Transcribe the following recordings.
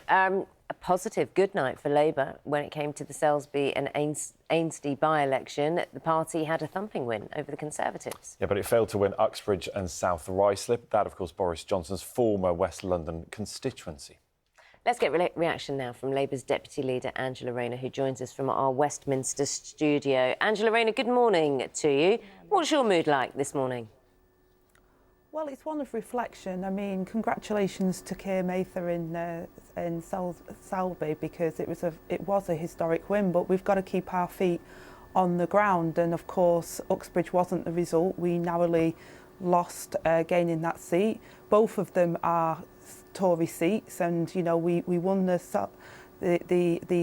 A positive good night for Labour when it came to the Selby and Ainsty by-election. The party had a thumping win over the Conservatives. Yeah, but it failed to win Uxbridge and South Ruislip. That, of course, Boris Johnson's former West London constituency. Let's get reaction now from Labour's Deputy Leader Angela Rayner, who joins us from our Westminster studio. Angela Rayner, good morning to you. What's your mood like this morning? Well, it's one of reflection. I mean, congratulations to Keir Mather in Selby, because it was a historic win, but we've got to keep our feet on the ground. And of course, Uxbridge wasn't the result. We narrowly lost gaining that seat. Both of them are Tory seats, and you know we won the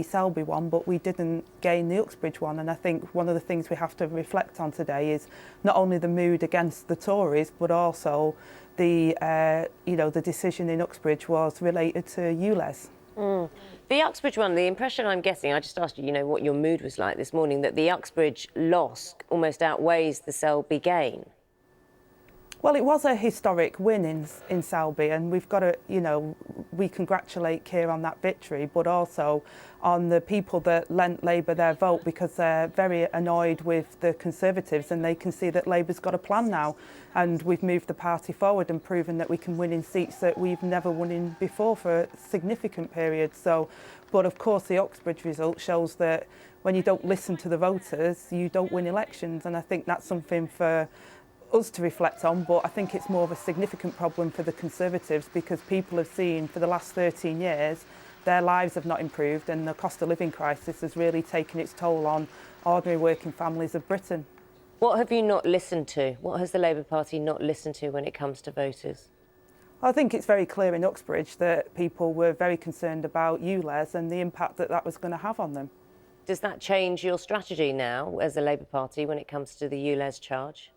Selby one, but we didn't gain the Uxbridge one. And I think one of the things we have to reflect on today is not only the mood against the Tories, but also the the decision in Uxbridge was related to ULEZ. The Uxbridge one, the impression I'm getting, I just asked you, what your mood was like this morning, that the Uxbridge loss almost outweighs the Selby gain. Well, it was a historic win in Selby, and we've got to, we congratulate Keir on that victory, but also on the people that lent Labour their vote, because they're very annoyed with the Conservatives and they can see that Labour's got a plan now, and we've moved the party forward and proven that we can win in seats that we've never won in before for a significant period. So, but of course the Uxbridge result shows that when you don't listen to the voters, you don't win elections, and I think that's something for us to reflect on, but I think it's more of a significant problem for the Conservatives, because people have seen for the last 13 years their lives have not improved, and the cost of living crisis has really taken its toll on ordinary working families of Britain. What have you not listened to? What has the Labour Party not listened to when it comes to voters? I think it's very clear in Uxbridge that people were very concerned about ULEZ and the impact that was going to have on them. Does that change your strategy now as the Labour Party when it comes to the ULEZ charge?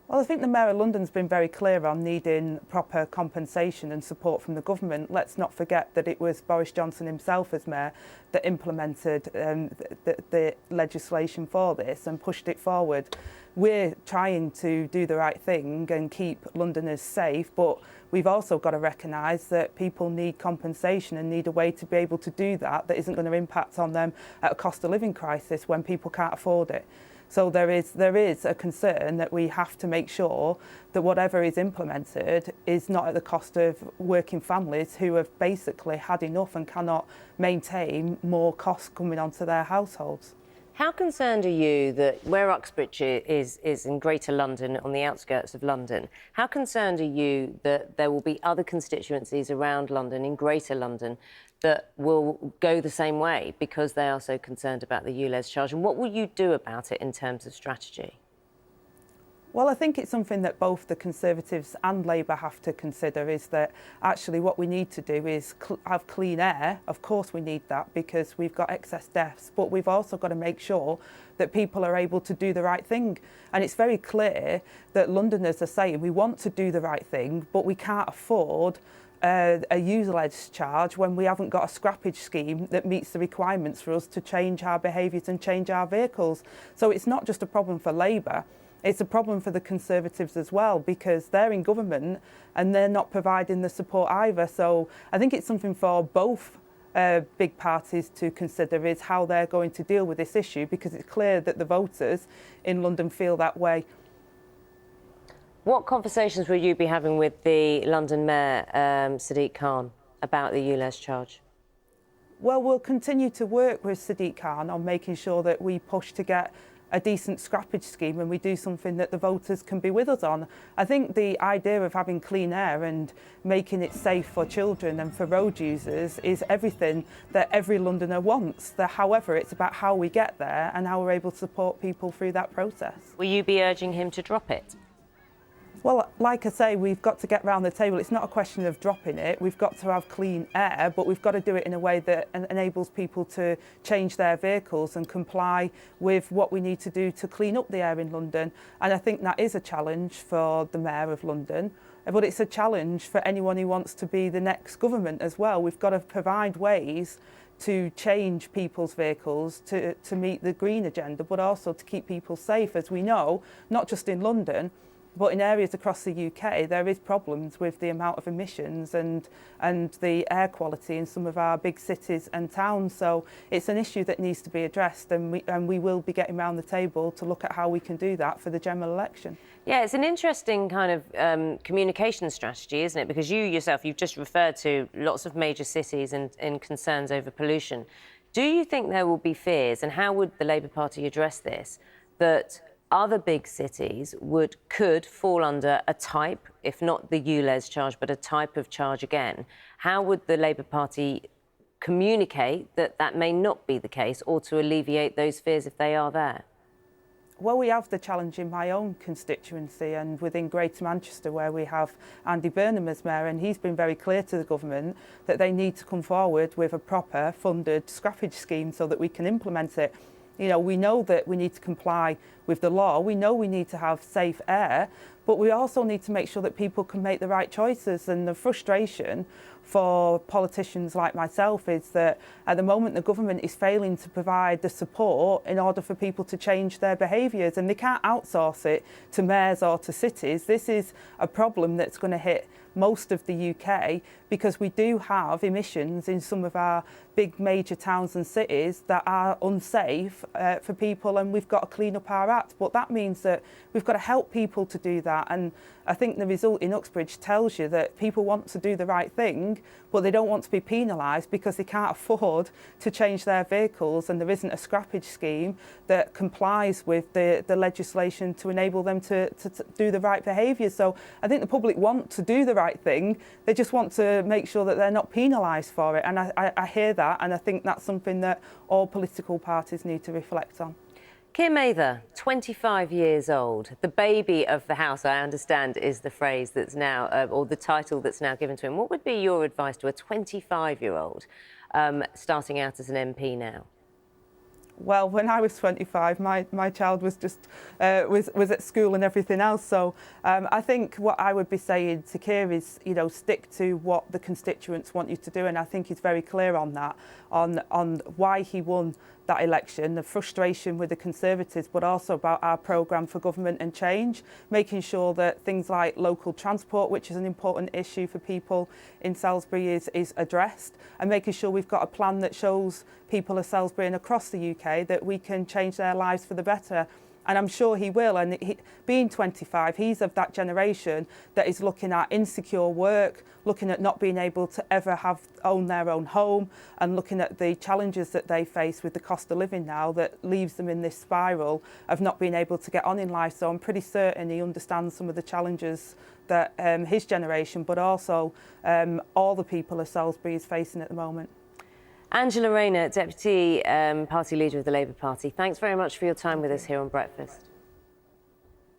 Well, I think the Mayor of London's been very clear on needing proper compensation and support from the government. Let's not forget that it was Boris Johnson himself as Mayor that implemented the legislation for this and pushed it forward. We're trying to do the right thing and keep Londoners safe, but we've also got to recognise that people need compensation and need a way to be able to do that isn't going to impact on them at a cost of living crisis when people can't afford it. So there is a concern that we have to make sure that whatever is implemented is not at the cost of working families who have basically had enough and cannot maintain more costs coming onto their households. How concerned are you that where Uxbridge is in Greater London, on the outskirts of London, how concerned are you that there will be other constituencies around London, in Greater London, that will go the same way because they are so concerned about the ULEZ charge? And what will you do about it in terms of strategy? Well, I think it's something that both the Conservatives and Labour have to consider, is that actually what we need to do is have clean air. Of course we need that because we've got excess deaths, but we've also got to make sure that people are able to do the right thing. And it's very clear that Londoners are saying we want to do the right thing, but we can't afford a ULEZ charge when we haven't got a scrappage scheme that meets the requirements for us to change our behaviours and change our vehicles. So it's not just a problem for Labour, it's a problem for the Conservatives as well, because they're in government and they're not providing the support either. So I think it's something for both big parties to consider, is how they're going to deal with this issue, because it's clear that the voters in London feel that way. What conversations will you be having with the London Mayor, Sadiq Khan, about the ULEZ charge? Well, we'll continue to work with Sadiq Khan on making sure that we push to get a decent scrappage scheme and we do something that the voters can be with us on. I think the idea of having clean air and making it safe for children and for road users is everything that every Londoner wants. However, it's about how we get there and how we're able to support people through that process. Will you be urging him to drop it? Well, like I say, we've got to get round the table. It's not a question of dropping it. We've got to have clean air, but we've got to do it in a way that enables people to change their vehicles and comply with what we need to do to clean up the air in London. And I think that is a challenge for the Mayor of London, but it's a challenge for anyone who wants to be the next government as well. We've got to provide ways to change people's vehicles to meet the green agenda, but also to keep people safe, as we know, not just in London, But in areas across the UK, there is problems with the amount of emissions and the air quality in some of our big cities and towns. So it's an issue that needs to be addressed, and we will be getting around the table to look at how we can do that for the general election. Yeah, it's an interesting kind of communication strategy, isn't it? Because you yourself, you've just referred to lots of major cities and concerns over pollution. Do you think there will be fears, and how would the Labour Party address this, that other big cities could fall under a type, if not the ULEZ charge, but a type of charge again? How would the Labour Party communicate that that may not be the case, or to alleviate those fears if they are there? Well, we have the challenge in my own constituency and within Greater Manchester, where we have Andy Burnham as mayor, and he's been very clear to the government that they need to come forward with a proper funded scrappage scheme so that we can implement it. You know, we know that we need to comply with the law. We know we need to have safe air, but we also need to make sure that people can make the right choices. And the frustration for politicians like myself is that at the moment the government is failing to provide the support in order for people to change their behaviours, and they can't outsource it to mayors or to cities. This is a problem that's going to hit most of the UK, because we do have emissions in some of our big major towns and cities that are unsafe for people, and we've got to clean up our act. But that means that we've got to help people to do that, and I think the result in Uxbridge tells you that people want to do the right thing, but they don't want to be penalised because they can't afford to change their vehicles, and there isn't a scrappage scheme that complies with the legislation to enable them to do the right behaviour. So I think the public want to do the right thing, they just want to make sure that they're not penalised for it, and I hear that, and I think that's something that all political parties need to reflect on. Keir Mather, 25 years old, the baby of the House, I understand, is the phrase that's now, or the title that's now given to him. What would be your advice to a 25-year-old starting out as an MP now? Well, when I was 25, my child was just was at school and everything else. So I think what I would be saying to Keir is, you know, stick to what the constituents want you to do, and I think he's very clear on that, on why he won that election, the frustration with the Conservatives, but also about our programme for government and change, making sure that things like local transport, which is an important issue for people in Salisbury, is addressed, and making sure we've got a plan that shows people of Salisbury and across the UK that we can change their lives for the better. And I'm sure he will. And being 25, he's of that generation that is looking at insecure work, looking at not being able to ever own their own home, and looking at the challenges that they face with the cost of living now that leaves them in this spiral of not being able to get on in life. So I'm pretty certain he understands some of the challenges that his generation, but also all the people of Salisbury is facing at the moment. Angela Rayner, Deputy Party Leader of the Labour Party, thanks very much for your time with us here on Breakfast.